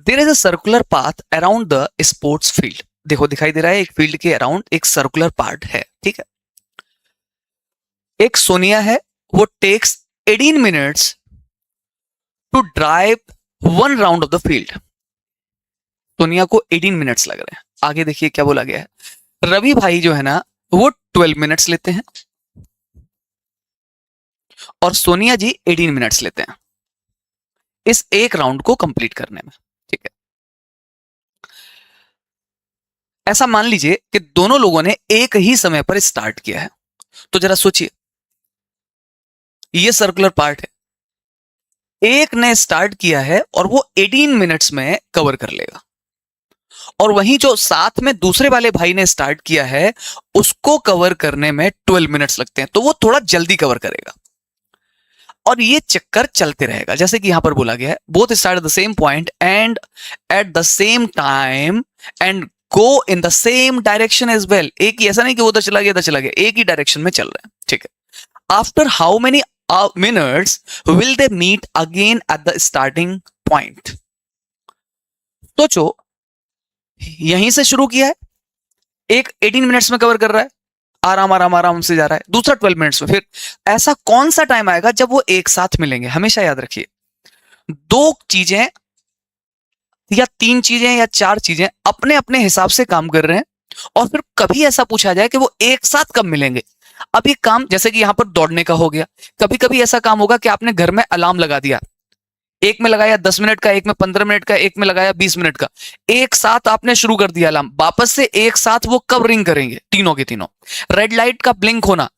There is a circular path around the sports field. देखो दिखाई दे रहा है एक फील्ड के अराउंड एक सर्कुलर पार्ट है, ठीक है। एक सोनिया है, वो takes 18 minutes to drive one round of the field. Sonia को 18 मिनट्स लग रहे हैं। आगे देखिए क्या बोला गया है। रवि भाई जो है ना वो 12 मिनट्स लेते हैं और सोनिया जी 18 मिनट्स लेते हैं इस एक राउंड को कंप्लीट करने में, ठीक है। ऐसा मान लीजिए कि दोनों लोगों ने एक ही समय पर स्टार्ट किया है, तो जरा सोचिए, ये सर्कुलर पार्ट है, एक ने स्टार्ट किया है और वो 18 मिनट्स में कवर कर लेगा, और वहीं जो साथ में दूसरे वाले भाई ने स्टार्ट किया है उसको कवर करने में 12 मिनट्स लगते हैं, तो वो थोड़ा जल्दी कवर करेगा। और ये चक्कर चलते रहेगा, जैसे कि यहां पर बोला गया है both start at the same point and at the same time and go in the same direction as well. एक ही, ऐसा नहीं कि वो उधर चला गया इधर चला गया, एक ही डायरेक्शन में चल रहे हैं, ठीक है। After how many minutes will they meet again at the starting point. सोचो, यहीं से शुरू किया है, एक 18 मिनट्स में कवर कर रहा है, आराम आराम आराम से जा रहा है, दूसरा 12 मिनट्स में। फिर ऐसा कौन सा टाइम आएगा जब वो एक साथ मिलेंगे? हमेशा याद रखिए, दो चीजें या तीन चीजें या चार चीजें अपने अपने हिसाब से काम कर रहे हैं, और फिर कभी ऐसा पूछा जाए कि वो एक साथ कब मिलेंगे। अब ये काम जैसे कि यहां पर दौड़ने का हो गया, कभी कभी ऐसा काम होगा कि आपने घर में अलार्म लगा दिया, एक में लगाया 10 मिनट का, एक में 15 मिनट का, एक में लगाया 20 मिनट का, एक साथ आपने शुरू कर दिया अलार्म, वापस से एक साथ वो कब रिंग करेंगे? तीनों के तीनों। रेड लाइट का ब्लिंक होना,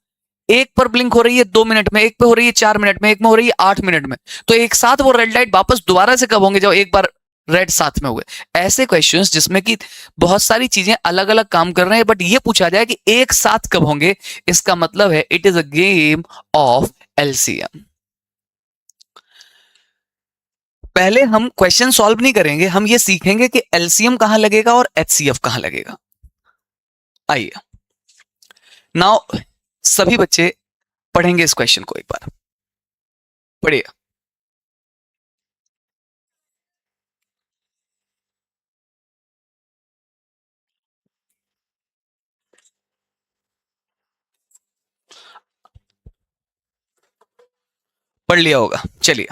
एक पर ब्लिंक हो रही है 2 मिनट में, एक पे हो रही है 4 मिनट में, एक में हो रही है 8 मिनट में, तो एक साथ वो रेड लाइट वापस दोबारा से कब होंगे? जब एक बार रेड साथ में हुए। ऐसे क्वेश्चंस जिसमें कि बहुत सारी चीजें अलग अलग काम कर रहे हैं, बट ये पूछा जाए कि एक साथ कब होंगे, इसका मतलब है it is a game of LCM. पहले हम क्वेश्चन सॉल्व नहीं करेंगे, हम ये सीखेंगे कि एलसीएम कहां लगेगा और एचसीएफ कहां लगेगा। आइए नाउ सभी बच्चे पढ़ेंगे इस क्वेश्चन को एक बार, पढ़िए। पढ़ लिया होगा, चलिए।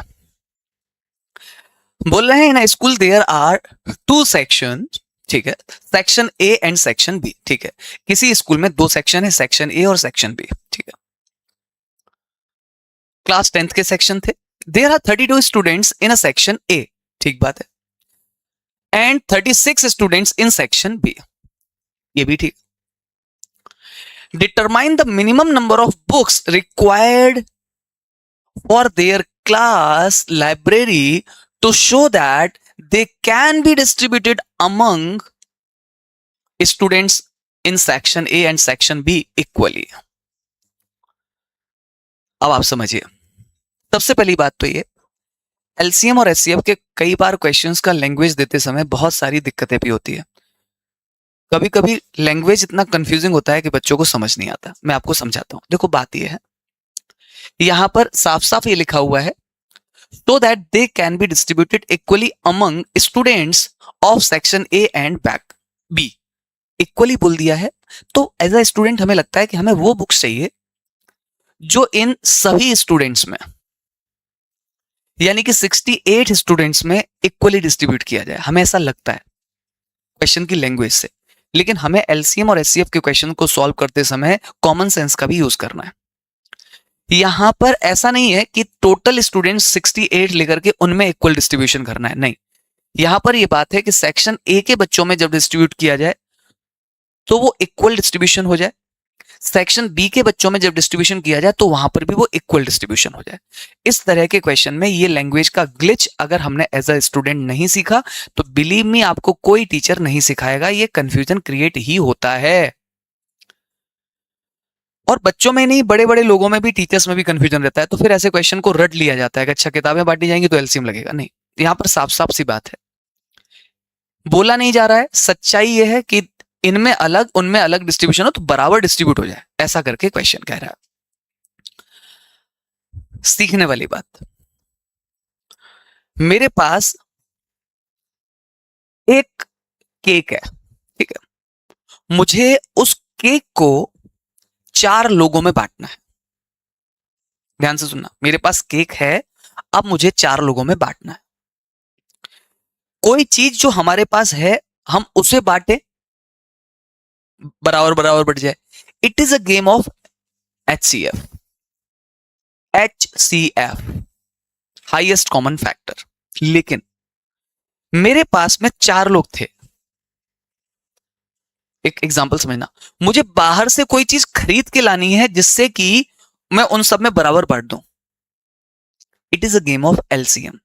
बोल रहे हैं ना, school there are two section, ठीक है, section A and section B, ठीक है। किसी स्कूल में दो सेक्शन है, सेक्शन ए और सेक्शन बी, ठीक है। क्लास 10th के सेक्शन थे। There are 32 students in a section A, ठीक बात है, and 36 students in section B, ये भी ठीक। Determine the minimum number of books required for their class library to show that they can be distributed among students in section A and section B equally। अब आप समझिए, सबसे पहली बात तो ये, एलसीएम और एचसीएफ के कई बार क्वेश्चंस का लैंग्वेज देते समय बहुत सारी दिक्कतें भी होती है। कभी कभी लैंग्वेज इतना कंफ्यूजिंग होता है कि बच्चों को समझ नहीं आता। मैं आपको समझाता हूं, देखो बात ये है, यहां पर साफ साफ ये लिखा हुआ है so that they can be distributed equally among students of section A and back B। Equally बोल दिया है, तो एज अ स्टूडेंट हमें लगता है कि हमें वो बुक्स चाहिए जो इन सभी स्टूडेंट्स में, यानी कि 68 स्टूडेंट्स में इक्वली डिस्ट्रीब्यूट किया जाए, हमें ऐसा लगता है क्वेश्चन की लैंग्वेज से। लेकिन हमें एलसीएम और एचसीएफ के क्वेश्चन को सॉल्व करते समय कॉमन सेंस का भी यूज करना है। यहां पर ऐसा नहीं है कि टोटल स्टूडेंट्स 68 लेकर के उनमें इक्वल डिस्ट्रीब्यूशन करना है, नहीं। यहां पर यह बात है कि सेक्शन ए के बच्चों में जब डिस्ट्रीब्यूट किया जाए तो वो इक्वल डिस्ट्रीब्यूशन हो जाए, सेक्शन बी के बच्चों में जब डिस्ट्रीब्यूशन किया जाए तो वहां पर भी वो इक्वल डिस्ट्रीब्यूशन हो जाए। इस तरह के क्वेश्चन में ये लैंग्वेज का ग्लिच अगर हमने एज अ स्टूडेंट नहीं सीखा तो बिलीव मी आपको कोई टीचर नहीं सिखाएगा, ये कंफ्यूजन क्रिएट ही होता है। और बच्चों में नहीं, बड़े बड़े लोगों में भी, टीचर्स में भी कंफ्यूजन रहता है, तो फिर ऐसे क्वेश्चन को रट लिया जाता है कि अच्छा किताबें बांटी जाएंगी तो एलसीएम लगेगा। नहीं, यहां पर साफ साफ सी बात है, बोला नहीं जा रहा है, सच्चाई यह है कि इनमें अलग उनमें अलग डिस्ट्रीब्यूशन हो तो बराबर डिस्ट्रीब्यूट हो जाए, ऐसा करके क्वेश्चन कह रहा है। सीखने वाली बात, मेरे पास एक केक है, ठीक है, मुझे उस केक को 4 लोगों में बांटना है। ध्यान से सुनना, मेरे पास केक है, अब मुझे 4 लोगों में बांटना है। कोई चीज जो हमारे पास है हम उसे बांटे, बराबर बराबर बढ़ जाए। It is a game of HCF। HCF, highest common factor. लेकिन मेरे पास में 4 लोग थे। एक एग्जांपल समझना, मुझे बाहर से कोई चीज खरीद के लानी है जिससे कि मैं उन सब में बराबर बांट दूं। It is a game of LCM।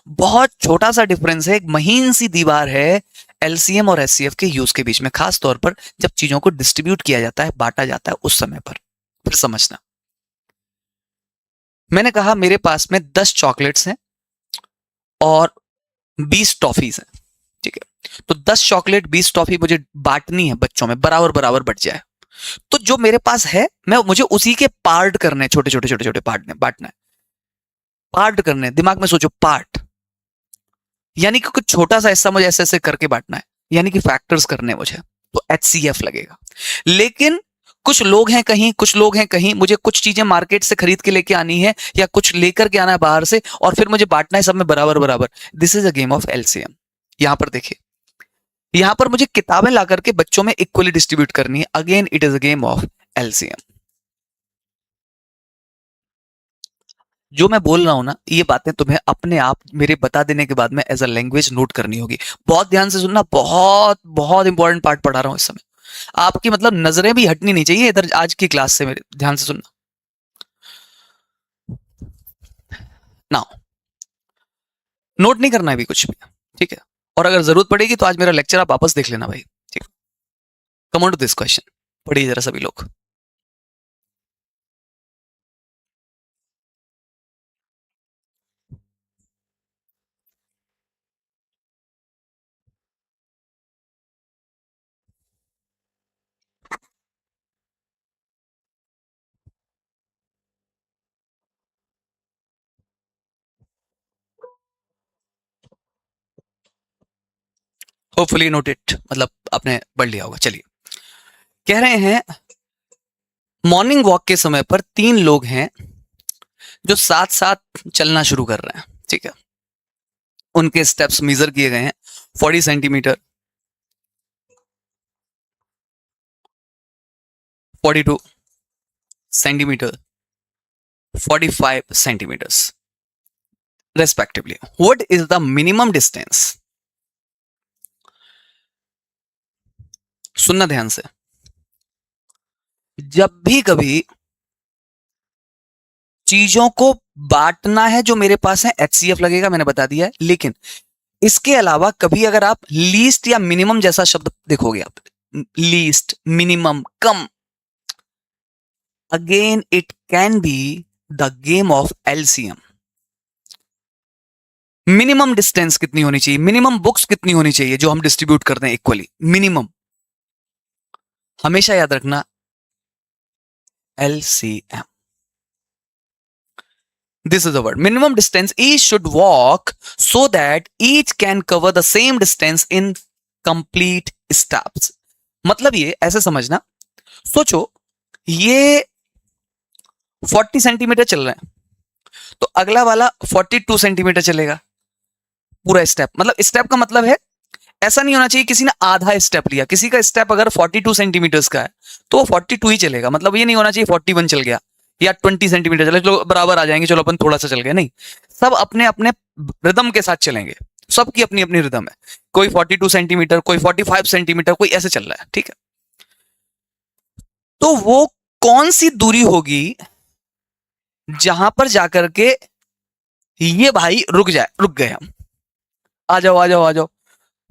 बहुत छोटा सा डिफरेंस है, एक महीन सी दीवार है LCM और HCF के यूज के बीच में, खास तौर पर जब चीजों को डिस्ट्रीब्यूट किया जाता है, बांटा जाता है उस समय पर। फिर समझना, मैंने कहा मेरे पास में 10 चॉकलेट्स हैं और 20 टॉफीज हैं, ठीक है, तो 10 चॉकलेट 20 टॉफी मुझे बांटनी है बच्चों में, बराबर बराबर बट जाए। तो जो मेरे पास है मुझे उसी के पार्ट करने, छोटे छोटे छोटे छोटे पार्ट बांटना है। पार्ट करने, दिमाग में सोचो, पार्ट यानी कि कुछ छोटा सा हिस्सा मुझे ऐसे ऐसे करके बांटना है, यानी कि फैक्टर्स करने मुझे, तो HCF लगेगा। लेकिन कुछ लोग हैं कहीं, कुछ लोग हैं कहीं, मुझे कुछ चीजें मार्केट से खरीद के लेके आनी है या कुछ लेकर के आना है बाहर से, और फिर मुझे बांटना है सब में बराबर बराबर। This is a game of LCM। यहां पर देखिए, यहां पर मुझे किताबें ला करके बच्चों में इक्वली डिस्ट्रीब्यूट करनी है। Again it is a game of LCM। जो मैं बोल रहा हूं ना, ये बातें तुम्हें अपने आप मेरे बता देने के बाद में एज अ लैंग्वेज नोट करनी होगी। बहुत ध्यान से सुनना, बहुत बहुत इंपॉर्टेंट पार्ट पढ़ा रहा हूं इस समय। आपकी मतलब नजरें भी हटनी नहीं चाहिए इधर आज की क्लास से, मेरे ध्यान से सुनना। ना नोट नहीं करना है भी कुछ भी, ठीक है, और अगर जरूरत पड़ेगी तो आज मेरा लेक्चर आप वापस देख लेना भाई, ठीक। Come on to this question, पढ़िए जरा सभी लोग। होपफुली नोट इट, मतलब आपने पढ़ लिया होगा। चलिए, कह रहे हैं मॉर्निंग वॉक के समय पर 3 लोग हैं जो साथ साथ चलना शुरू कर रहे हैं, ठीक है। उनके स्टेप्स मेजर किए गए हैं 40 centimetre, 42 centimetre, 45 centimetres respectively. What is the minimum distance? सुनना ध्यान से, जब भी कभी चीजों को बांटना है जो मेरे पास है, HCF लगेगा, मैंने बता दिया है। लेकिन इसके अलावा कभी अगर आप लीस्ट या मिनिमम जैसा शब्द देखोगे, आप least, minimum, come, again it can be the game of LCM। Minimum distance कितनी होनी चाहिए, मिनिमम बुक्स कितनी होनी चाहिए जो हम डिस्ट्रीब्यूट करते हैं इक्वली, मिनिमम, हमेशा याद रखना LCM। This is the word. Minimum distance each should walk so that each can cover the same distance in complete steps. मतलब ये ऐसे समझना, सोचो ये 40 सेंटीमीटर चल रहे हैं तो अगला वाला 42 सेंटीमीटर चलेगा पूरा स्टेप। मतलब स्टेप का मतलब है ऐसा नहीं होना चाहिए किसी ने आधा स्टेप लिया, किसी का स्टेप अगर 42 सेंटीमीटर्स का है तो वो 42 ही चलेगा। मतलब ये नहीं होना चाहिए 41 चल गया या 20 सेंटीमीटर चले, चलो बराबर आ जाएंगे, चलो अपन थोड़ा सा चल गए, नहीं, सब अपने अपने रिदम के साथ चलेंगे, सबकी अपनी अपनी रिदम है। कोई 42 सेंटीमीटर, कोई 45 सेंटीमीटर, कोई ऐसे चल रहा है, ठीक है। तो वो कौन सी दूरी होगी जहां पर जाकर के ये भाई रुक गए हम, आ जाओ आ जाओ आ जाओ,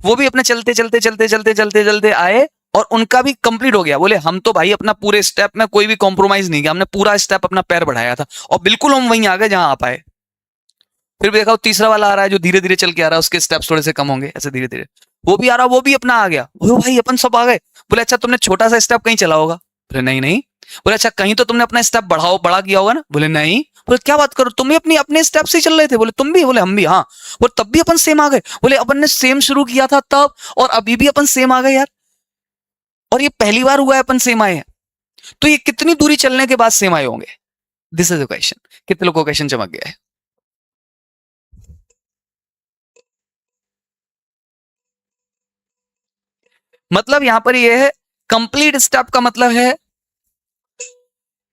वो भी अपने चलते चलते चलते चलते चलते चलते आए और उनका भी कंप्लीट हो गया। बोले हम तो भाई अपना पूरे स्टेप में कोई भी कॉम्प्रोमाइज नहीं किया, हमने पूरा स्टेप अपना पैर बढ़ाया था और बिल्कुल हम वहीं आ गए जहां आप आए। फिर भी देखा तीसरा वाला आ रहा है जो धीरे धीरे चल के आ रहा है, उसके स्टेप्स थोड़े से कम होंगे, ऐसे धीरे धीरे वो भी आ रहा, वो भी अपना आ गया। बोले भाई अपन सब आ गए। बोले अच्छा तुमने छोटा सा स्टेप कहीं चला होगा? बोले नहीं नहीं। बोले अच्छा कहीं तो तुमने अपना स्टेप बढ़ा किया होगा ना? बोले नहीं। बोले क्या बात करो, तुम भी अपनी अपने स्टेप से चल रहे थे? बोले तुम भी? बोले हम भी। हाँ। बोले तब भी अपन सेम आ गए? बोले अपन ने सेम शुरू किया था तब, और अभी भी अपन सेम आ गए यार, और ये पहली बार हुआ है अपन सेम आए हैं, तो ये कितनी दूरी चलने के बाद सेम आए होंगे? This is the question. कितने लोगों को क्वेश्चन चमक गया है? मतलब यहां पर ये है, कंप्लीट स्टेप का मतलब है,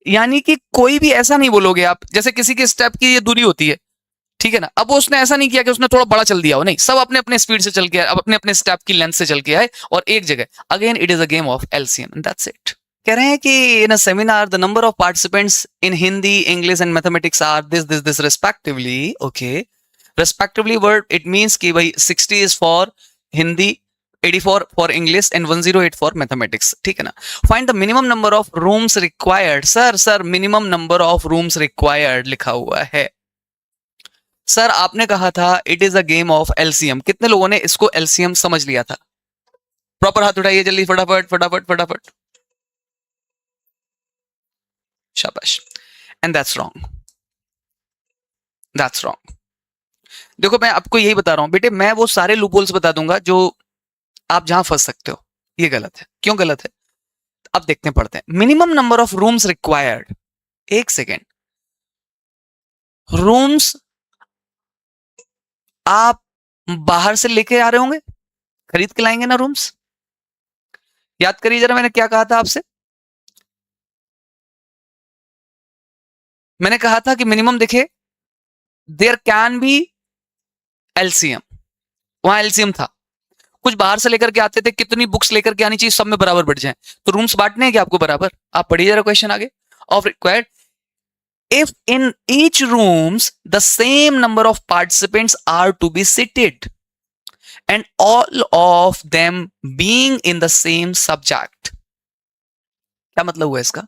यानी कि कोई भी ऐसा नहीं बोलोगे आप, जैसे किसी के स्टेप की ये दूरी होती है, ठीक है ना, अब वो उसने ऐसा नहीं किया कि उसने थोड़ा बड़ा चल दिया हो, नहीं, सब अपने अपने स्पीड से चल के आए, अब अपने अपने स्टेप की लेंथ से चल के आए, और एक जगह। Again it is a game of LCM, that's it. कह रहे हैं कि in a seminar the number of participants in Hindi, English and mathematics are this respectively. Okay, respectively word it means कि भाई 60 is for Hindi, 84 for English and 108 for mathematics, ठीक है ना। Find the minimum number of rooms required. Sir minimum number of rooms required लिखा हुआ है। Sir आपने कहा था it is a game of LCM, कितने लोगों ने इसको एलसीएम समझ लिया था? प्रॉपर हाथ उठाइए जल्दी, फटाफट फटाफट फटाफट। शाबाश। And that's wrong, that's wrong. देखो मैं आपको यही बता रहा हूं बेटे, मैं वो सारे लूपहोल्स बता दूंगा जो आप जहां फंस सकते हो। ये गलत है, क्यों गलत है? अब देखते हैं, पढ़ते हैं। Minimum number of rooms required, एक सेकेंड, रूम्स आप बाहर से लेके आ रहे होंगे, खरीद के लाएंगे ना रूम्स? याद करिए जरा, मैंने क्या कहा था आपसे? मैंने कहा था कि मिनिमम देखे, देयर कैन बी एलसीएम, वहां एलसीएम था, कुछ बाहर से लेकर के आते थे, कितनी बुक्स लेकर के आनी चाहिए, सब में बराबर बढ़ जाए, तो रूम्स बांटने हैं क्या आपको बराबर? आप पढ़िए जरा क्वेश्चन आगे। Of required if in each rooms the same number of participants are to be seated and all of them being in the same subject। क्या मतलब हुआ इसका?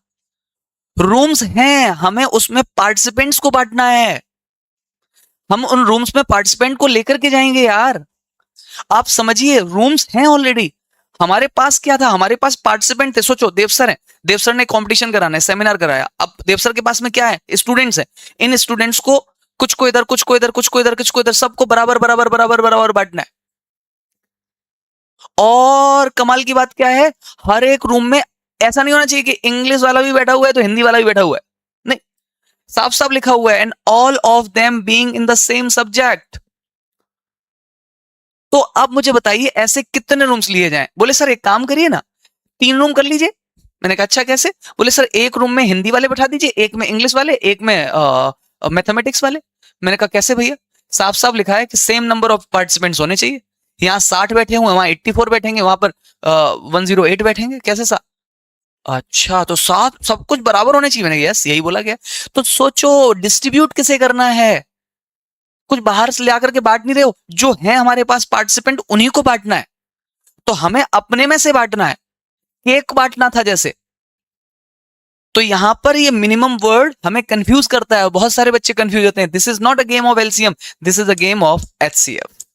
रूम्स हैं, हमें उसमें पार्टिसिपेंट्स को बांटना है, हम उन रूम्स में पार्टिसिपेंट को लेकर के जाएंगे यार। आप समझिए, रूम्स हैं ऑलरेडी, हमारे पास क्या था? हमारे पास पार्टिसिपेंट थे। सोचो, देव सर है, देव सर ने कंपटीशन कराना है, सेमिनार कराया, अब देव सर के पास में क्या है? स्टूडेंट्स है। इन स्टूडेंट्स को कुछ को इधर, कुछ को इधर, कुछ को इधर, कुछ को इधर, सबको बराबर बराबर बराबर बराबर बांटना है। और कमाल की बात क्या है, हर एक रूम में ऐसा नहीं होना चाहिए कि इंग्लिश वाला भी बैठा हुआ है तो हिंदी वाला भी बैठा हुआ है, नहीं, साफ साफ लिखा हुआ है and all of them being in the same subject. तो अब मुझे बताइए ऐसे कितने रूम्स लिए जाएं? बोले सर एक काम करिए ना, 3 रूम कर लीजिए। मैंने कहा अच्छा कैसे? बोले सर एक रूम में हिंदी वाले बैठा दीजिए, एक में इंग्लिश वाले, एक में मैथमेटिक्स वाले। मैंने कहा कैसे भैया? साफ साफ लिखा है कि सेम नंबर ऑफ पार्टिसिपेंट्स होने चाहिए, यहाँ 60 बैठे हुए, वहां 84 बैठेंगे, वहां पर 108 बैठेंगे, कैसे सा? अच्छा, तो साथ सब कुछ बराबर होने चाहिए। मैंने यस, यही बोला गया। तो सोचो डिस्ट्रीब्यूट किसे करना है? कुछ बाहर से ले आकर के बांट नहीं रहे हो, जो है हमारे पास पार्टिसिपेंट उन्हीं को बांटना है, तो हमें अपने में से बांटना है, केक बांटना था जैसे। तो यहां पर ये मिनिमम वर्ड हमें कंफ्यूज करता है, बहुत सारे बच्चे कंफ्यूज होते हैं। This is not a game of LCM, this is a game of HCF.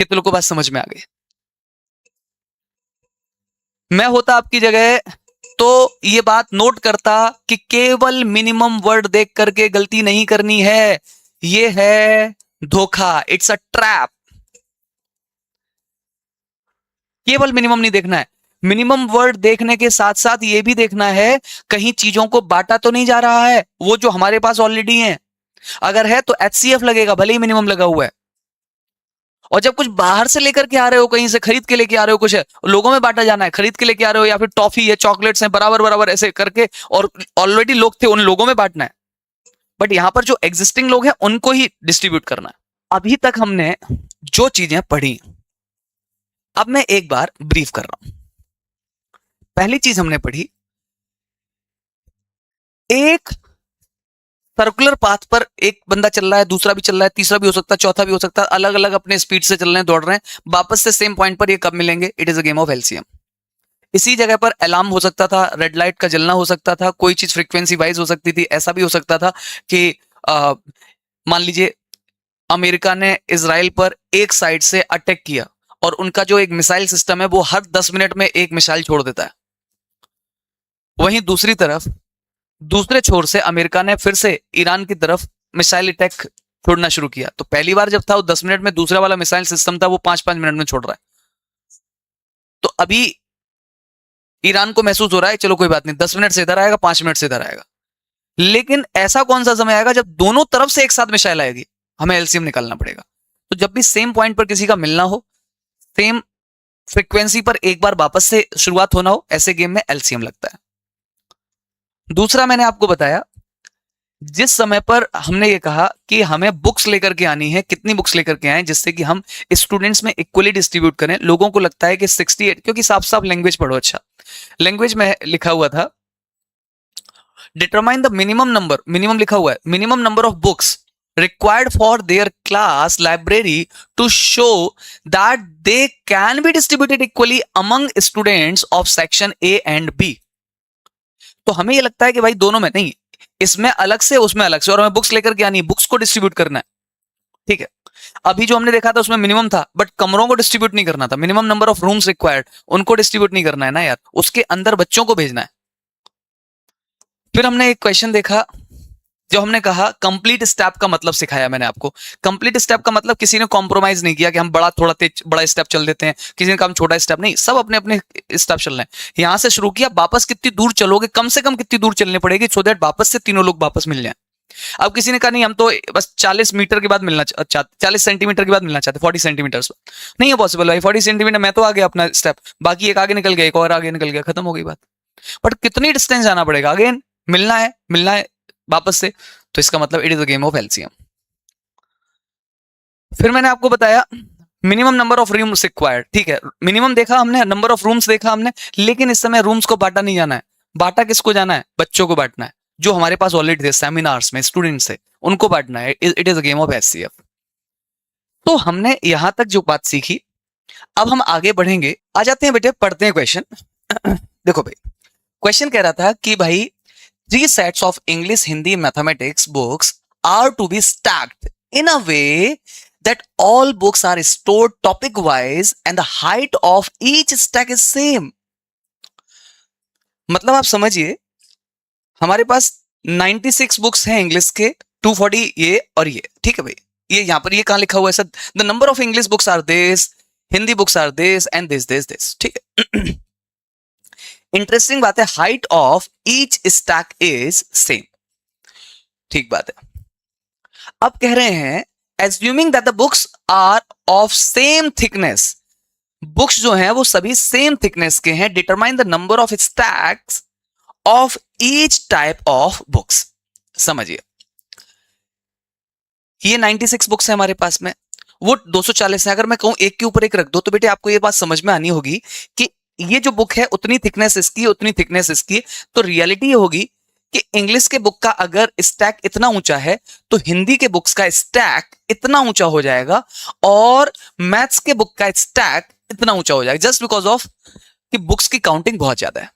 कितने लोगों को बात समझ में आ गई? मैं होता आपकी जगह तो ये बात नोट करता कि केवल मिनिमम वर्ड देख करके गलती नहीं करनी है, ये है धोखा, इट्स अ ट्रैप। केवल मिनिमम नहीं देखना है, मिनिमम वर्ड देखने के साथ साथ ये भी देखना है कहीं चीजों को बांटा तो नहीं जा रहा है, वो जो हमारे पास ऑलरेडी है। अगर है तो एचसीएफ लगेगा, भले ही मिनिमम लगा हुआ है। और जब कुछ बाहर से लेकर के आ रहे हो, कहीं से खरीद के लेके आ रहे हो, कुछ लोगों में बांटा जाना है, खरीद के लेके आ रहे हो, या फिर टॉफी है, चॉकलेट्स हैं, बराबर बराबर ऐसे करके, और ऑलरेडी लोग थे उन लोगों में बांटना है। बट यहां पर जो एग्जिस्टिंग लोग हैं उनको ही डिस्ट्रीब्यूट करना है। अभी तक हमने जो चीजें पढ़ी, अब मैं एक बार ब्रीफ कर रहा हूं। पहली चीज हमने पढ़ी, एक सर्कुलर पाथ पर एक बंदा चल रहा है, दूसरा भी चल रहा है, तीसरा भी हो सकता है, चौथा भी हो सकता है, अलग अलग अपने स्पीड से चल रहे हैं, दौड़ रहे हैं, वापस से सेम पॉइंट पर ये कब मिलेंगे? It is a game of LCM. इसी जगह पर अलार्म हो सकता था, रेड लाइट का जलना हो सकता था, कोई चीज फ्रीक्वेंसी वाइज हो सकती थी। ऐसा भी हो सकता था कि मान लीजिए अमेरिका ने इजराइल पर एक साइड से अटैक किया, और उनका जो एक मिसाइल सिस्टम है वो हर 10 मिनट में एक मिसाइल छोड़ देता है। वहीं दूसरी तरफ दूसरे छोर से अमेरिका ने फिर से ईरान की तरफ मिसाइल अटैक छोड़ना शुरू किया। तो पहली बार जब था वो 10 मिनट में, दूसरा वाला मिसाइल सिस्टम था वो 5-5 मिनट में छोड़ रहा है। तो अभी ईरान को महसूस हो रहा है चलो कोई बात नहीं, 10 मिनट से इधर आएगा, 5 मिनट से इधर आएगा। लेकिन ऐसा कौन सा समय आएगा जब दोनों तरफ से एक साथ मिसाइल आएगी, हमें एलसीएम निकालना पड़ेगा। तो जब भी सेम पॉइंट पर किसी का मिलना हो, सेम फ्रीक्वेंसी पर एक बार वापस से शुरुआत होना हो, ऐसे गेम में एलसीएम लगता है। दूसरा मैंने आपको बताया, जिस समय पर हमने ये कहा कि हमें बुक्स लेकर के आनी है, कितनी बुक्स लेकर के आए जिससे कि हम स्टूडेंट्स में इक्वली डिस्ट्रीब्यूट करें। लोगों को लगता है कि 68, क्योंकि साफ साफ लैंग्वेज पढ़ो। अच्छा, लैंग्वेज में लिखा हुआ था determine the minimum number, minimum लिखा हुआ है, minimum number of books required for their class library to show that they can be distributed equally among students of section A and B। तो हमें ये लगता है कि भाई दोनों में नहीं, इसमें अलग से उसमें अलग से, और हमें बुक्स लेकर के आनी है, बुक्स को डिस्ट्रीब्यूट करना है। ठीक है, अभी जो हमने देखा था उसमें मिनिमम था, बट कमरों को डिस्ट्रीब्यूट नहीं करना था। Minimum number of rooms required, उनको डिस्ट्रीब्यूट नहीं करना है ना यार, उसके अंदर बच्चों को भेजना है। फिर हमने एक क्वेश्चन देखा, जो हमने कहा कंप्लीट स्टेप का मतलब सिखाया मैंने आपको। कंप्लीट स्टेप का मतलब किसी ने कॉम्प्रोमाइज नहीं किया कि हम बड़ा थोड़ा तेज बड़ा स्टेप चल देते हैं, किसी ने कहा हम छोटा स्टेप, नहीं, सब अपने अपने स्टेप चल रहे हैं। यहां से शुरू किया, वापस कितनी दूर चलोगे, कम से कम कितनी दूर चलनी पड़ेगी सो दैट वापस से तीनों लोग वापस मिल जाए। अब किसी ने कहा नहीं हम तो बस 40 मीटर के बाद मिलना चाहते, 40 सेंटीमीटर के बाद मिलना चाहते, 40 सेंटीमीटर नहीं है पॉसिबल भाई। 40 सेंटीमीटर मैं तो आ गया अपना स्टेप, बाकी एक आगे निकल गया, एक और आगे निकल गया, खत्म हो गई बात। बट कितनी डिस्टेंस जाना पड़ेगा, अगेन मिलना है वापस से, तो इसका मतलब it is a game of LCM. फिर मैंने आपको बताया minimum number of rooms required. ठीक है, मिनिमम देखा हमने, नंबर ऑफ रूम्स देखा हमने, लेकिन इस समय रूम्स को बांटा नहीं जाना है। बांटा किसको जाना है, बच्चों को बांटना है, जो हमारे पास ऑलरेडी थे सेमिनार्स में स्टूडेंट्स थे, उनको बांटना है। It is a game of HCF. तो हमने यहां तक जो बात सीखी, अब हम आगे बढ़ेंगे। आ जाते हैं बेटे, पढ़ते हैं क्वेश्चन। देखो भाई, क्वेश्चन कह रहा था कि भाई 3 sets of English, Hindi, mathematics books are to be stacked in a way that all books are stored topic wise and the height of each stack is same। मतलब आप समझिए, हमारे पास 96 बुक्स हैं इंग्लिश के, 240 ये और ये। ठीक है भाई, ये यहां पर ये कहां लिखा हुआ है sir, the number of English books are this, Hindi books are this and this. ठीक है, इंटरेस्टिंग बात है, height of each stack is same. ठीक बात है। अब कह रहे हैं assuming that the books are of same thickness, books जो हैं वो सभी सेम थिकनेस के हैं, determine the number of stacks of each type of books. समझिए, ये 96 बुक्स है हमारे पास में, वो 240 है। अगर मैं कहूं एक के ऊपर एक रख दो, तो बेटे आपको ये बात समझ में आनी होगी कि ये जो बुक है उतनी थिकनेस इसकी, उतनी थिकनेस इसकी। तो रियलिटी ये होगी कि इंग्लिश के बुक का अगर स्टैक इतना ऊंचा है, तो हिंदी के बुक्स का स्टैक इतना ऊंचा हो जाएगा, और मैथ्स के बुक का स्टैक इतना ऊंचा हो जाएगा, जस्ट बिकॉज ऑफ कि बुक्स की काउंटिंग बहुत ज्यादा है।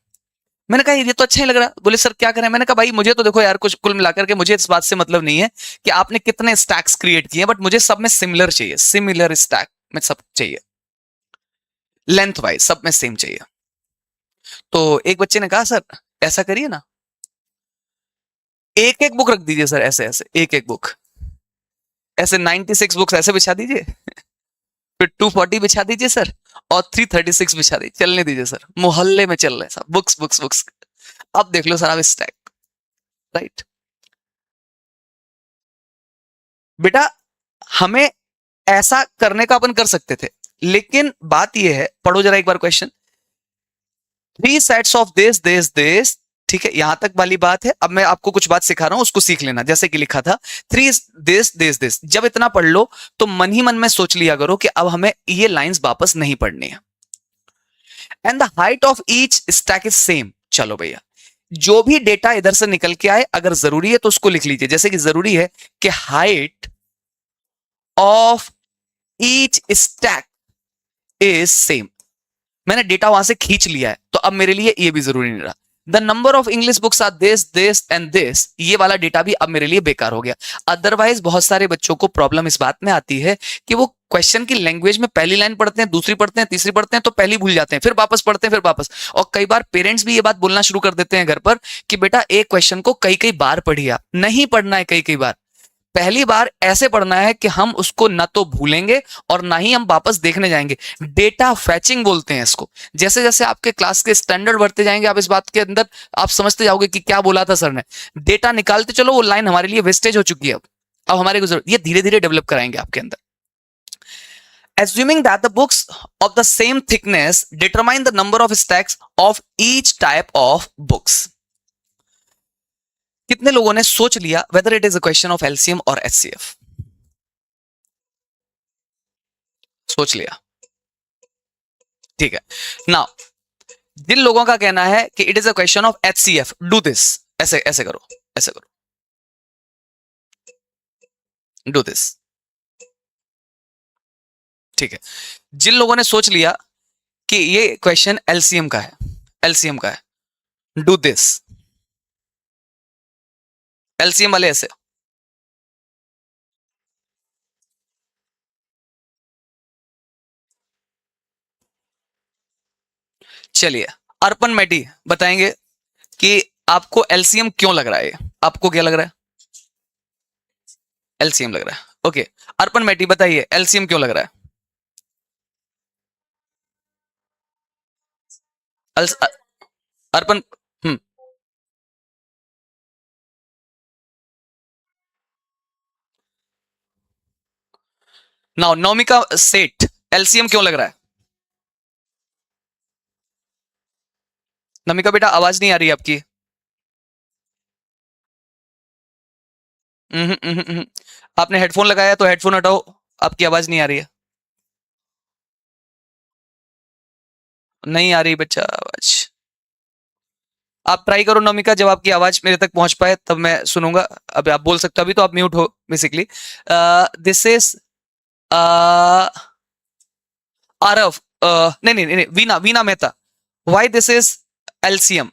मैंने कहा ये तो अच्छा ही लग रहा। बोले सर क्या करें, मैंने कहा भाई मुझे तो देखो यार, कुछ कुल मिलाकर के मुझे इस बात से मतलब नहीं है कि आपने कितने स्टैक्स क्रिएट किए, बट मुझे सब में सिमिलर चाहिए, सिमिलर स्टैक में सब चाहिए, लेंथ वाइज सब में सेम चाहिए। तो एक बच्चे ने कहा सर ऐसा करिए ना, एक एक बुक रख दीजिए सर, ऐसे ऐसे एक एक बुक, ऐसे 96 बुक्स ऐसे बिछा दीजिए, फिर 240 बिछा दीजिए सर, और 336 बिछा दीजिए, चलने दीजिए सर, मोहल्ले में चल रहे हैं सब बुक्स बुक्स बुक्स। अब देख लो सर आप स्टैक, राइट बेटा, हमें ऐसा करने का अपन कर सकते थे, लेकिन बात यह है, पढ़ो जरा एक बार क्वेश्चन, 3 sets of this। ठीक है, यहां तक वाली बात है। अब मैं आपको कुछ बात सिखा रहा हूं, उसको सीख लेना। जैसे कि लिखा था 3 this। जब इतना पढ़ लो तो मन ही मन में सोच लिया करो कि अब हमें ये लाइंस वापस नहीं पढ़नी है। And the height of each stack is same. चलो भैया, जो भी डेटा इधर से निकल के आए, अगर जरूरी है तो उसको लिख लीजिए। जैसे कि जरूरी है कि height of each stack is same, मैंने डेटा वहां से खींच लिया है, तो अब मेरे लिए ये भी जरूरी नहीं रहा। The number of English books are this and this, ये वाला डेटा भी अब मेरे लिए बेकार हो गया। अदरवाइज बहुत सारे बच्चों को प्रॉब्लम इस बात में आती है कि वो क्वेश्चन की लैंग्वेज में पहली लाइन पढ़ते हैं, दूसरी पढ़ते हैं, तीसरी पढ़ते हैं, तो पहली भूल जाते हैं, फिर वापस पढ़ते हैं, फिर वापस। और कई बार पेरेंट्स भी ये बात बोलना शुरू कर देते हैं घर पर कि बेटा एक क्वेश्चन को कई कई बार पढ़िए। आप नहीं पढ़ना है कई कई बार, पहली बार ऐसे पढ़ना है कि हम उसको ना तो भूलेंगे और ना ही हम वापस देखने जाएंगे। डेटा फैचिंग बोलते हैं इसको। जैसे जैसे आपके क्लास के स्टैंडर्ड बढ़ते जाएंगे, आप इस बात के अंदर आप समझते जाओगे कि क्या बोला था सर ने। डेटा निकालते चलो, वो लाइन हमारे लिए वेस्टेज हो चुकी है। अब हमारे को ये धीरे धीरे डेवलप कराएंगे आपके अंदर। Assuming that the books of the same thickness determine the number of stacks of each type of books. कितने लोगों ने सोच लिया whether it is a question of LCM और HCF? सोच लिया, ठीक है। नाउ जिन लोगों का कहना है कि it is a question of HCF, do this, ऐसे ऐसे करो, ऐसे करो, डू दिस, ठीक है। जिन लोगों ने सोच लिया कि ये क्वेश्चन LCM का है, LCM का है, डू दिस। LCM वाले ऐसे, चलिए अर्पण मैटी बताएंगे कि आपको LCM क्यों लग रहा है। आपको क्या लग रहा है? LCM लग रहा है, ओके। अर्पण मैटी बताइए LCM क्यों लग रहा है? अर्पण, नाउ नौमिका सेठ, LCM क्यों लग रहा है? नमिका बेटा आवाज नहीं आ रही आपकी। आपने हेडफोन लगाया तो हेडफोन हटाओ, आपकी आवाज नहीं आ रही है। नहीं आ रही बच्चा आवाज। आप ट्राई करो नमिका, जब आपकी आवाज मेरे तक पहुंच पाए तब मैं सुनूंगा। अब आप बोल सकते हो, अभी तो आप म्यूट हो बेसिकली। दिस इज आरव, नहीं नहीं नहीं, Veena, Veena Mehta, why this is LCM?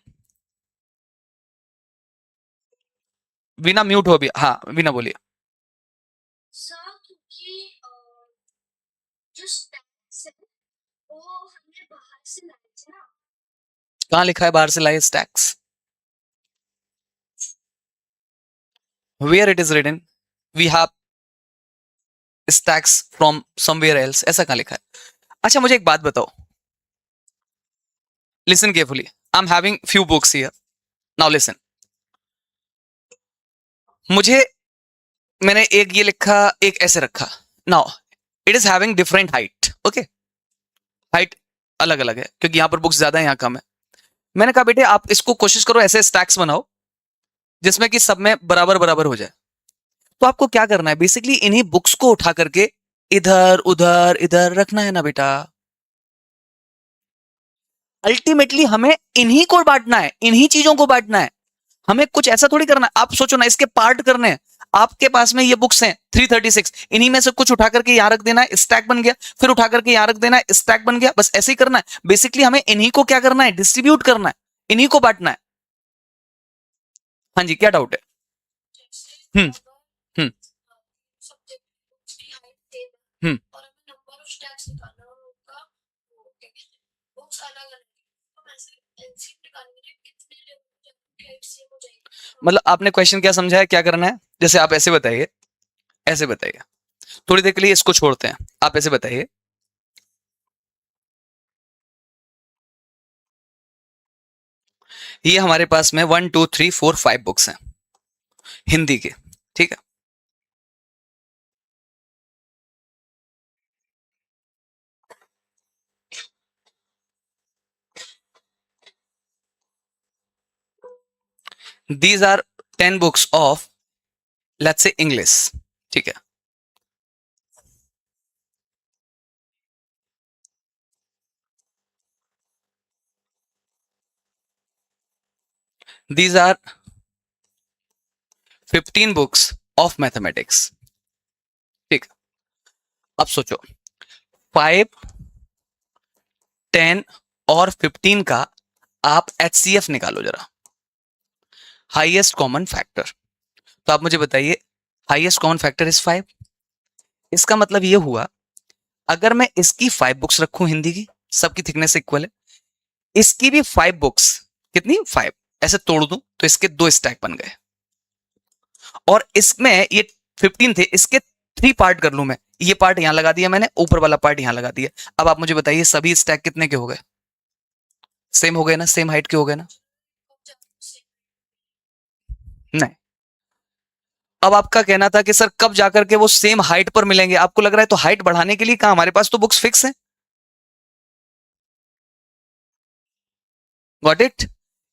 Veena mute हो अभी, हाँ वीना बोलिए। सर क्योंकि जो स्टैक्स है वो हमने बाहर से लाए थे ना। कहाँ लिखा है बाहर से लाए stacks? Where it is written we have stacks from somewhere else, ऐसा कहाँ लिखा है? अच्छा मुझे एक बात बताओ, listen carefully, I am having few books here, now listen. मुझे, मैंने एक ये लिखा, एक ऐसे रखा। Now it is having different height, okay, height अलग अलग है क्योंकि यहां पर बुक्स ज्यादा है, यहां कम है। मैंने कहा बेटे आप इसको कोशिश करो ऐसे स्टैक्स बनाओ जिसमें कि सब में बराबर बराबर हो जाए। तो आपको क्या करना है, बेसिकली इन्हीं बुक्स को उठा करके इधर उधर इधर रखना है ना बेटा। अल्टीमेटली हमें इन्हीं को बांटना है, इन्हीं चीजों को बांटना है। हमें कुछ ऐसा थोड़ी करना है। आप सोचो ना, इसके पार्ट करने हैं। आपके पास में ये बुक्स हैं 336, इन्हीं में से कुछ उठा करके यहां रख देना है, स्टैक बन गया, फिर उठा करके यहां रख देना है, स्टैक बन गया, बस ऐसे ही करना है। बेसिकली हमें इन्हीं को क्या करना है, डिस्ट्रीब्यूट करना है, इन्हीं को बांटना है। हाँ जी, क्या डाउट है? हम्म हम्म हम्म मतलब आपने क्वेश्चन क्या समझा है, क्या करना है? जैसे आप ऐसे बताइए, ऐसे बताइए, थोड़ी देर के लिए इसको छोड़ते हैं, आप ऐसे बताइए। ये हमारे पास में 1 2 3 4 5 बुक्स हैं हिंदी के, ठीक है। These are 10 books of, let's say, English, ठीक है। These are 15 books of mathematics, ठीक। अब सोचो 5 10 और 15 का आप HCF निकालो जरा, हाईएस्ट कॉमन फैक्टर। तो आप मुझे बताइए, हाईएस्ट कॉमन फैक्टर इज 5। इसका मतलब ये हुआ, अगर मैं इसकी 5 बुक्स रखूं हिंदी की, सबकी थिकनेस इक्वल है, इसकी भी 5 बुक्स, कितनी 5, ऐसे तोड़ दूं तो इसके 2 स्टैक बन गए। और इसमें ये 15 थे, इसके 3 पार्ट कर लूं मैं, ये पार्ट यहां लगा दिया मैंने, ऊपर वाला पार्ट यहां लगा दिया। अब आप मुझे बताइए सभी स्टैक कितने के हो गए? सेम हो गए ना, सेम हाइट के हो गए ना? नहीं। अब आपका कहना था कि सर कब जाकर के वो सेम हाइट पर मिलेंगे, आपको लग रहा है तो हाइट बढ़ाने के लिए कहा, हमारे पास तो बुक्स फिक्स हैं। Got it?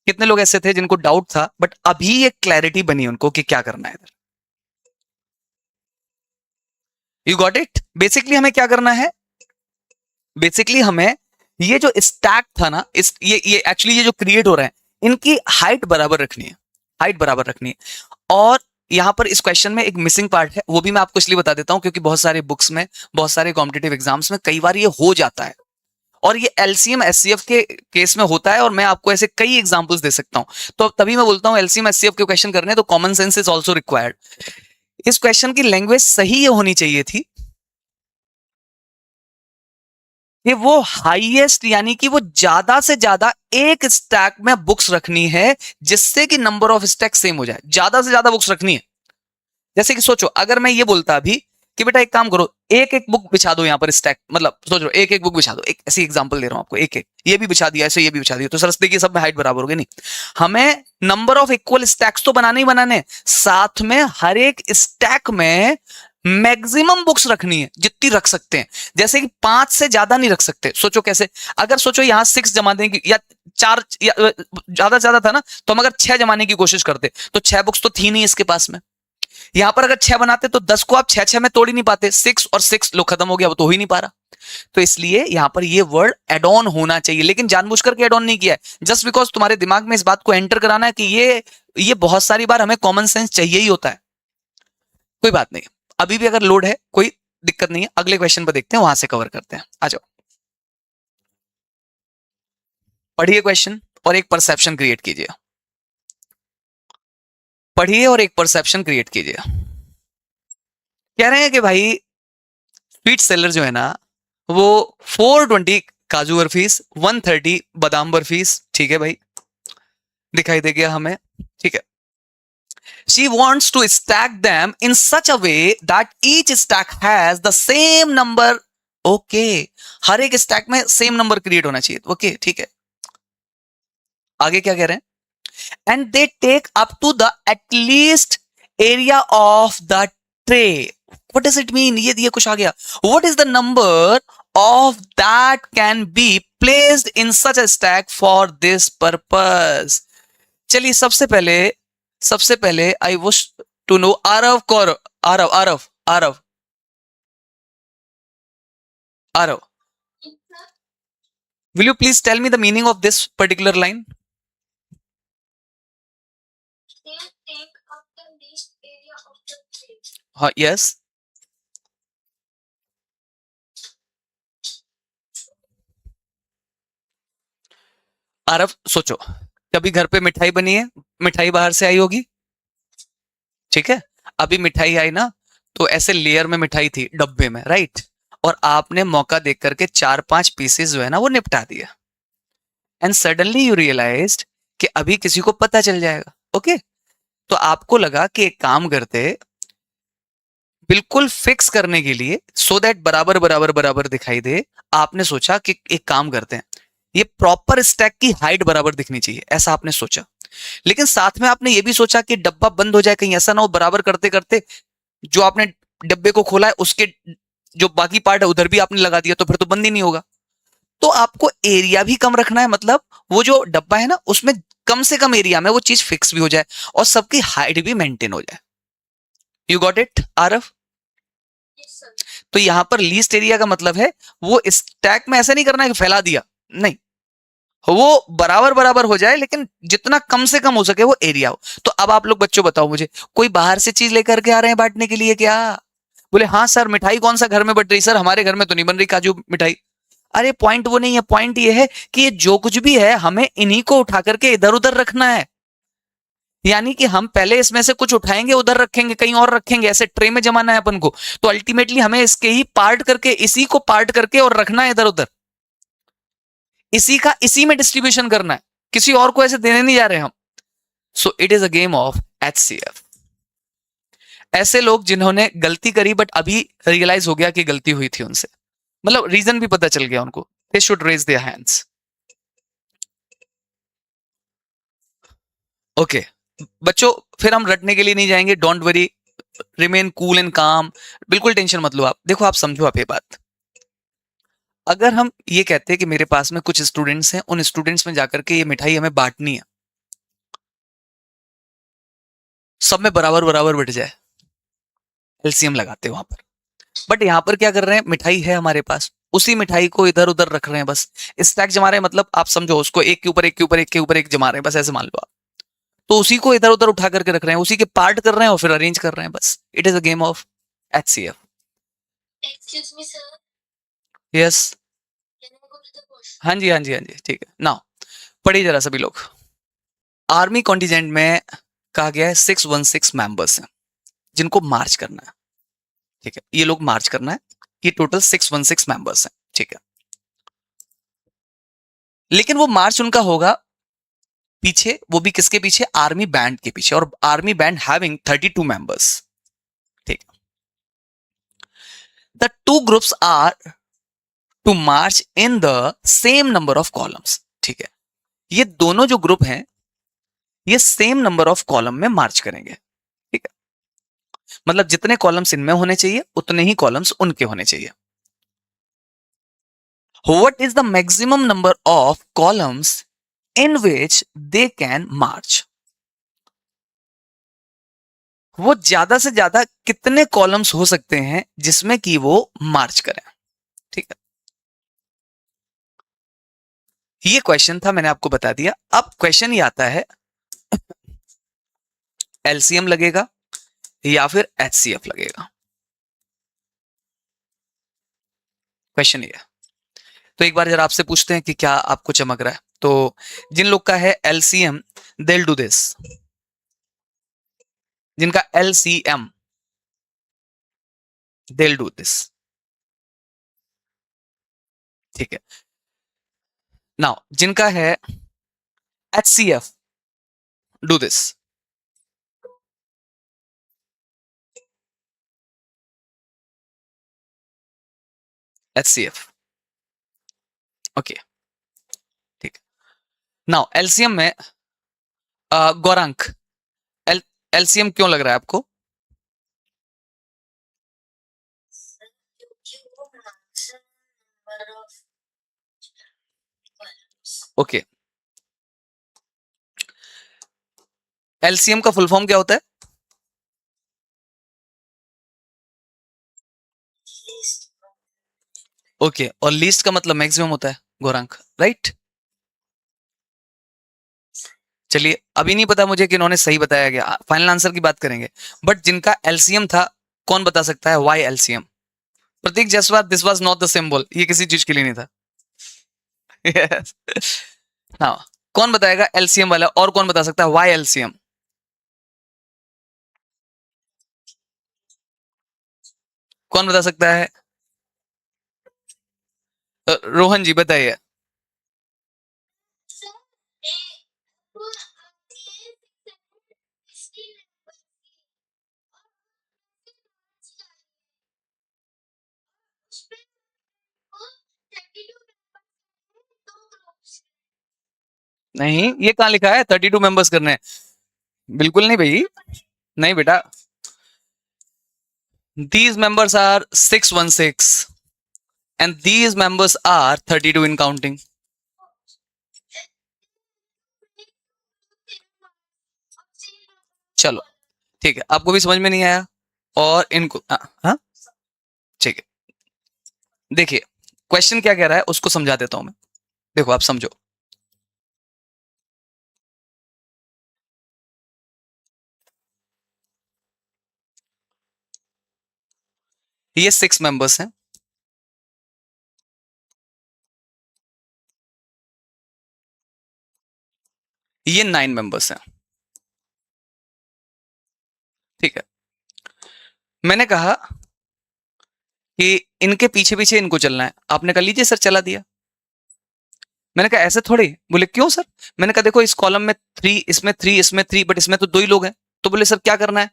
कितने लोग ऐसे थे जिनको डाउट था, बट अभी एक क्लैरिटी बनी उनको कि क्या करना है इधर। You got it? बेसिकली हमें क्या करना है, बेसिकली हमें ये जो स्टैक था ना, इस ये एक्चुअली ये जो क्रिएट हो रहे हैं, इनकी हाइट बराबर रखनी है, हाइट बराबर रखनी है। और यहां पर इस क्वेश्चन में एक मिसिंग पार्ट है, वो भी मैं आपको इसलिए बता देता हूं क्योंकि बहुत सारे बुक्स में, बहुत सारे कॉम्पिटेटिव एग्जाम्स में कई बार ये हो जाता है, और ये एलसीएम एचसीएफ के केस में होता है, और मैं आपको ऐसे कई एग्जांपल्स दे सकता हूं। तो तभी मैं बोलता हूं एलसीएम एचसीएफ के क्वेश्चन करने तो common sense is also required. इस क्वेश्चन की लैंग्वेज सही ये होनी चाहिए थी कि वो हाईएस्ट, यानी कि वो ज्यादा से ज्यादा एक स्टैक में बुक्स रखनी है, जिससे कि नंबर ऑफ स्टैक सेम हो जाए, ज्यादा से ज्यादा बुक्स रखनी है। जैसे कि सोचो, अगर मैं ये बोलता अभी कि बेटा एक काम करो, एक एक बुक बिछा दो यहां पर स्टैक, मतलब सोचो एक एक बुक बिछा दो, एक ऐसी एग्जांपल दे रहा हूं आपको, एक एक ये भी बिछा दिया, ऐसे ये भी बिछा दिया, तो सर देखिए सब में हाइट बराबर हो गई। नहीं, हमें नंबर ऑफ इक्वल स्टैक्स तो बनाने ही बनाने, साथ में हर एक स्टैक में मैक्सिमम बुक्स रखनी है जितनी रख सकते हैं। जैसे कि 5 से ज्यादा नहीं रख सकते। सोचो कैसे, अगर सोचो यहां 6 जमाने की या 4 ज्यादा ज्यादा था ना, तो हम अगर 6 जमाने की कोशिश करते तो 6 बुक्स तो थी नहीं इसके पास में। यहां पर अगर 6 बनाते तो 10 को आप 6 में तोड़ ही नहीं पाते, 6 और 6 लो खत्म हो गया, वो तो हो ही नहीं पा रहा। तो इसलिए यहां पर ये वर्ड एड ऑन होना चाहिए, लेकिन जानबूझ करके एड ऑन नहीं किया है, जस्ट बिकॉज तुम्हारे दिमाग में इस बात को एंटर कराना है कि ये बहुत सारी बार हमें कॉमन सेंस चाहिए ही होता है। कोई बात नहीं, अभी भी अगर लोड है कोई दिक्कत नहीं है, अगले क्वेश्चन पर देखते हैं, वहां से कवर करते हैं। आ जाओ, पढ़िए क्वेश्चन और एक परसेप्शन क्रिएट कीजिए, पढ़िए और एक परसेप्शन क्रिएट कीजिए। कह रहे हैं कि भाई स्वीट सेलर जो है ना, वो 420 काजू बर्फीस, 130 बादाम बर्फीस, ठीक है भाई, दिखाई दे गया हमें, ठीक है। She wants to stack them in such a way that each stack has the same number. Okay, हर एक स्टैक में सेम नंबर क्रिएट होना चाहिए। ओके, ठीक है। आगे क्या कह रहे हैं? And they take up to the at least area of the tray. What does it mean? ये कुछ आ गया। What is the number of that can be placed in such a stack for this purpose? चलिए सबसे पहले I wish to know Aarav Kaur, Aarav Aarav Aarav Aarav, will you please tell me the meaning of this particular line? They take up the least area of the tree. Yes. Aarav सोचो, कभी घर पे मिठाई बनी है, मिठाई बाहर से आई होगी, ठीक है। अभी मिठाई आई ना, तो ऐसे लेयर में मिठाई थी डब्बे में, राइट, और आपने मौका देख करके 4-5 पीसेस जो है ना वो निपटा दिया, एंड सडनली यू रियलाइज्ड कि अभी किसी को पता चल जाएगा। ओके, तो आपको लगा कि एक काम करते, बिल्कुल फिक्स करने के लिए, सो दैट बराबर बराबर बराबर दिखाई दे, आपने सोचा कि एक काम करते हैं, ये प्रॉपर स्टैक की हाइट बराबर दिखनी चाहिए, ऐसा आपने सोचा। लेकिन साथ में आपने ये भी सोचा कि डब्बा बंद हो जाए, कहीं ऐसा ना हो बराबर करते करते जो आपने डब्बे को खोला है उसके जो बाकी पार्ट है उधर भी आपने लगा दिया, तो फिर तो बंद ही नहीं होगा। तो आपको एरिया भी कम रखना है, मतलब वो जो डब्बा है ना उसमें कम से कम एरिया में वो चीज फिक्स भी हो जाए और सबकी हाइट भी मेंटेन हो जाए। You got it Aarav? Yes, sir. तो यहां पर लीस्ट एरिया का मतलब है वो स्टैक में ऐसा नहीं करना है कि फैला दिया, नहीं, वो बराबर बराबर हो जाए, लेकिन जितना कम से कम हो सके वो एरिया हो। तो अब आप लोग बच्चों बताओ मुझे, कोई बाहर से चीज लेकर के आ रहे हैं बांटने के लिए क्या? बोले हाँ सर, मिठाई कौन सा घर में बट रही? सर हमारे घर में तो नहीं बन रही काजू मिठाई। अरे पॉइंट वो नहीं है, पॉइंट ये है कि ये जो कुछ भी है हमें इन्हीं को उठा करके इधर उधर रखना है। यानी कि हम पहले इसमें से कुछ उठाएंगे, उधर रखेंगे, कहीं और रखेंगे, ऐसे ट्रे में जमाना है अपन को। तो अल्टीमेटली हमें इसके ही पार्ट करके, इसी को पार्ट करके और रखना है इधर उधर, इसी का इसी में डिस्ट्रीब्यूशन करना है, किसी और को ऐसे देने नहीं जा रहे हम। So it is a game of HCF। ऐसे लोग जिन्होंने गलती करी बट अभी रियलाइज हो गया कि गलती हुई थी उनसे, मतलब रीजन भी पता चल गया उनको, they should raise their hands. Okay बच्चों, फिर हम रटने के लिए नहीं जाएंगे, don't worry, remain cool and calm, बिल्कुल टेंशन मत लो आप। देखो आप समझो आप ये बात, अगर हम ये कहते हैं कि मेरे पास में कुछ स्टूडेंट्स हैं, उन स्टूडेंट्स में जाकर के ये मिठाई हमें बांटनी है, सब में बराबर बराबर बट जाए, एलसीएम लगाते हैं वहां पर। बट यहां पर क्या कर रहे हैं, मिठाई है हमारे पास, उसी मिठाई को इधर उधर रख रहे हैं, बस स्टैक जमा रहे हैं, मतलब आप समझो उसको एक के ऊपर एक के ऊपर एक के ऊपर एक जमा रहे हैं, बस ऐसे मान लो आप। तो उसी को इधर उधर उठा करके रख रहे हैं, उसी के पार्ट कर रहे हैं और फिर अरेंज कर रहे हैं, बस it is a game of HCF। Excuse me, sir. Yes, Can I go to the washroom? हाँ जी हाँ जी हाँ जी, ठीक है। नाउ पढ़िए जरा सभी लोग, आर्मी कॉन्टिजेंट में कहा गया है 616 मेंबर्स हैं जिनको मार्च करना है, ठीक है, ये लोग मार्च करना है, ये टोटल 616 मेंबर्स हैं, ठीक है। लेकिन वो मार्च उनका होगा पीछे, वो भी किसके पीछे, आर्मी बैंड के पीछे, और आर्मी बैंड हैविंग 32 मेंबर्स, ठीक है। The two groups are to march in the same number of columns, ठीक है। ये दोनों जो ग्रुप हैं ये सेम नंबर ऑफ कॉलम में मार्च करेंगे, ठीक है, मतलब जितने कॉलम्स इनमें होने चाहिए उतने ही कॉलम्स उनके होने चाहिए। What is the maximum number of columns in which they can march? वो ज्यादा से ज्यादा कितने कॉलम्स हो सकते हैं जिसमें कि वो मार्च करें, ठीक है। ये क्वेश्चन था, मैंने आपको बता दिया। अब क्वेश्चन ये आता है एलसीएम लगेगा या फिर HCF लगेगा, क्वेश्चन ये है। तो एक बार जरा आपसे पूछते हैं कि क्या आपको चमक रहा है। तो जिन लोग का है LCM, they'll do this, जिनका LCM, they'll do this, ठीक है। नाउ जिनका है HCF, do this, HCF, okay, ठीक है। नाउ एलसीएम में गौरांक, एल एलसीएम क्यों लग रहा है आपको? Sir, क्योंकि वो maximum number of columns. Okay, LCM का फुल फॉर्म क्या होता है? Least. ओके, और लीस्ट का मतलब मैक्सिमम होता है गौरांक, राइट। चलिए अभी नहीं पता मुझे कि इन्होंने सही बताया गया, फाइनल आंसर की बात करेंगे। बट जिनका एलसीएम था, कौन बता सकता है why LCM? Prateek Jaiswal, this was not the symbol, ये किसी चीज के लिए नहीं था। yes. हाँ, कौन बताएगा एलसीएम वाला, और कौन बता सकता है वाई एलसीएम? कौन बता सकता है? रोहन जी बताइए। Sir, वो आती है 660 numbers की और उसपे वो 32 numbers हैं, दो groups हैं। नहीं, ये कहाँ लिखा है 32 मेंबर्स करने हैं? बिल्कुल नहीं भाई, नहीं बेटा, these members are 616 and these members are 32 in counting. चलो ठीक है, आपको भी समझ में नहीं आया और इनको हाँ, ठीक है। देखिए क्वेश्चन क्या कह रहा है उसको समझा देता हूं मैं, देखो आप समझो। ये 6 मेंबर्स हैं, ये 9 मेंबर्स हैं, ठीक है। मैंने कहा कि इनके पीछे पीछे इनको चलना है, आपने कहा लीजिए सर चला दिया। मैंने कहा ऐसे थोड़ी, बोले क्यों सर? मैंने कहा देखो इस कॉलम में 3, इसमें 3, इसमें 3, बट इसमें तो 2 ही लोग हैं। तो बोले सर क्या करना है?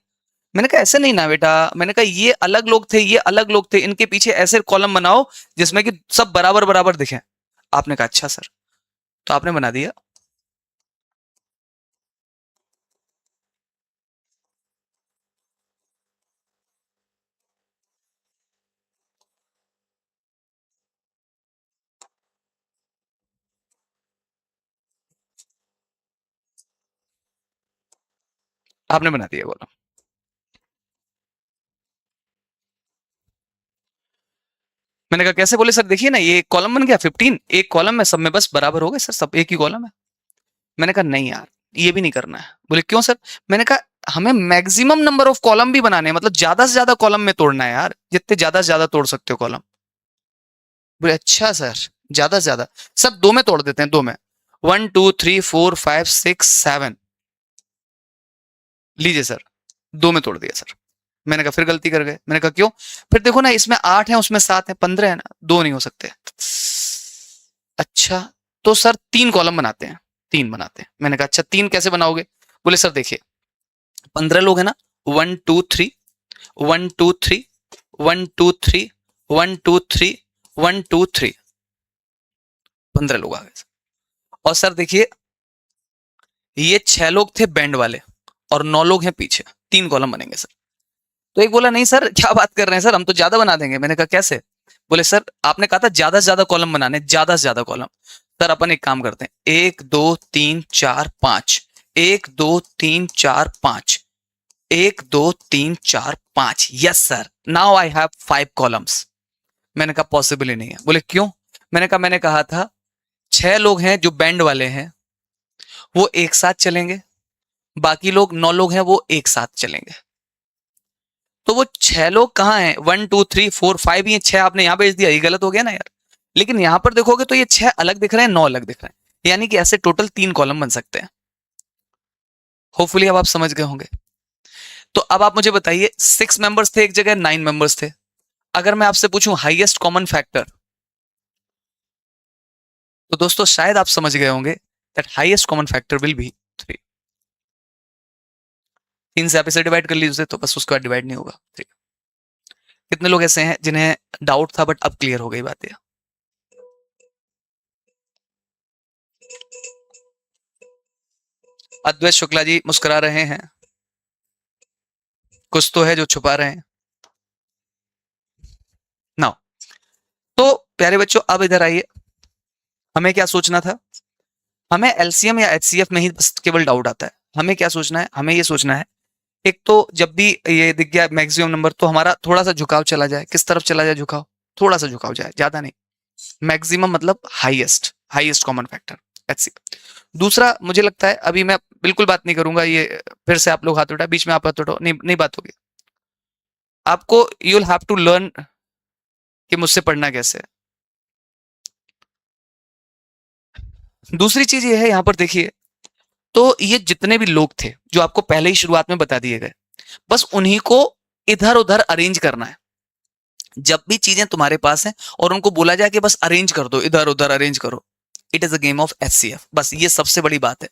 मैंने कहा ऐसे नहीं ना बेटा, मैंने कहा ये अलग लोग थे, ये अलग लोग थे, इनके पीछे ऐसे कॉलम बनाओ जिसमें कि सब बराबर बराबर दिखे। आपने कहा अच्छा सर, तो आपने बना दिया। आपने बना दिया कॉलम। मैंने कहा कैसे? बोले सर देखिए ना ये कॉलम बन गया 15, एक कॉलम में सब में बस बराबर हो गए सर, सब एक ही कॉलम है। मैंने कहा नहीं यार, ये भी नहीं करना है। बोले क्यों सर? मैंने कहा हमें मैक्सिमम नंबर ऑफ कॉलम भी बनाने हैं, मतलब ज्यादा से ज्यादा कॉलम में तोड़ना है यार, जितने ज्यादा से ज्यादा तोड़ सकते हो कॉलम। बोले अच्छा सर, ज्यादा से ज्यादा सर 2 में तोड़ देते हैं, 2 में 1 2 3 4 5 6 7। लीजिए सर, 2 में तोड़ दिया सर। मैंने कहा फिर गलती कर गए। मैंने कहा क्यों? फिर देखो ना इसमें 8 है, उसमें 7 है, 15 है ना, 2 नहीं हो सकते। अच्छा, तो सर 3 कॉलम बनाते हैं, 3 बनाते हैं। मैंने कहा अच्छा 3 कैसे बनाओगे? बोले सर देखिए 15 लोग हैं ना, 1 2 3 1 2 3 1 2 3 1 2 3 1 2 3, 15 लोग आ गए। और सर देखिए ये 6 लोग थे बैंड वाले और 9 लोग हैं पीछे, 3 कॉलम बनेंगे सर। तो एक बोला नहीं सर क्या बात कर रहे हैं सर, हम तो ज्यादा बना देंगे। मैंने कहा कैसे? बोले सर आपने कहा था ज्यादा से ज्यादा कॉलम बनाने, ज्यादा से ज्यादा कॉलम। सर अपन एक काम करते हैं, 1 2 3 4 5, 1 2 3 4 5, 1 2 3 4 5। Yes sir, now I have 5 columns. मैंने कहा पॉसिबल ही नहीं है। बोले क्यों? मैंने कहा था 6 लोग हैं जो बैंड वाले हैं वो एक साथ चलेंगे, बाकी लोग 9 लोग हैं वो एक साथ चलेंगे। तो वो 6 लोग कहाँ हैं? 1 2 3 4 5 ही 6 आपने यहां भेज दिया, ये गलत हो गया ना यार। लेकिन यहां पर देखोगे तो ये 6 अलग दिख रहे हैं, 9 अलग दिख रहे हैं, यानी कि ऐसे टोटल 3 कॉलम बन सकते हैं। होपफुली अब आप समझ गए होंगे। तो अब आप मुझे बताइए 6 मेंबर्स थे एक जगह, 9 मेंबर्स थे। अगर मैं आपसे पूछूं हाईएस्ट कॉमन फैक्टर, तो दोस्तों शायद आप समझ गए होंगे that highest common factor will be 3। 3 से आप इसे डिवाइड कर लीजिए तो बस उसके बाद डिवाइड नहीं होगा। 3। कितने लोग ऐसे हैं जिन्हें डाउट था बट अब क्लियर हो गई बात है? अद्वैत शुक्ला जी मुस्कुरा रहे हैं, कुछ तो है जो छुपा रहे हैं ना। तो प्यारे बच्चों अब इधर आइए, हमें क्या सोचना था? हमें एलसीएम या एचसीएफ में ही बस केवल डाउट आता है। हमें क्या सोचना है? हमें ये सोचना है एक तो जब भी ये दिख गया मैक्सिमम नंबर तो हमारा थोड़ा सा झुकाव चला जाए। किस तरफ चला जाए झुकाव? थोड़ा सा झुकाव जाए, ज्यादा नहीं। मैक्सिमम मतलब highest, highest common factor HCF. दूसरा मुझे लगता है, अभी मैं बिल्कुल बात नहीं करूंगा, ये फिर से आप लोग हाथ उठाए, बीच में आप हाथ उठाओ, नहीं बात होगी। आपको you will have to learn कि मुझसे पढ़ना कैसे है। दूसरी चीज ये है, यहां पर देखिए, तो ये जितने भी लोग थे जो आपको पहले ही शुरुआत में बता दिए गए, बस उन्हीं को इधर उधर अरेंज करना है। जब भी चीजें तुम्हारे पास हैं और उनको बोला जाए कि बस अरेंज कर दो, इधर उधर अरेंज करो, it is a game of HCF. बस ये सबसे बड़ी बात है।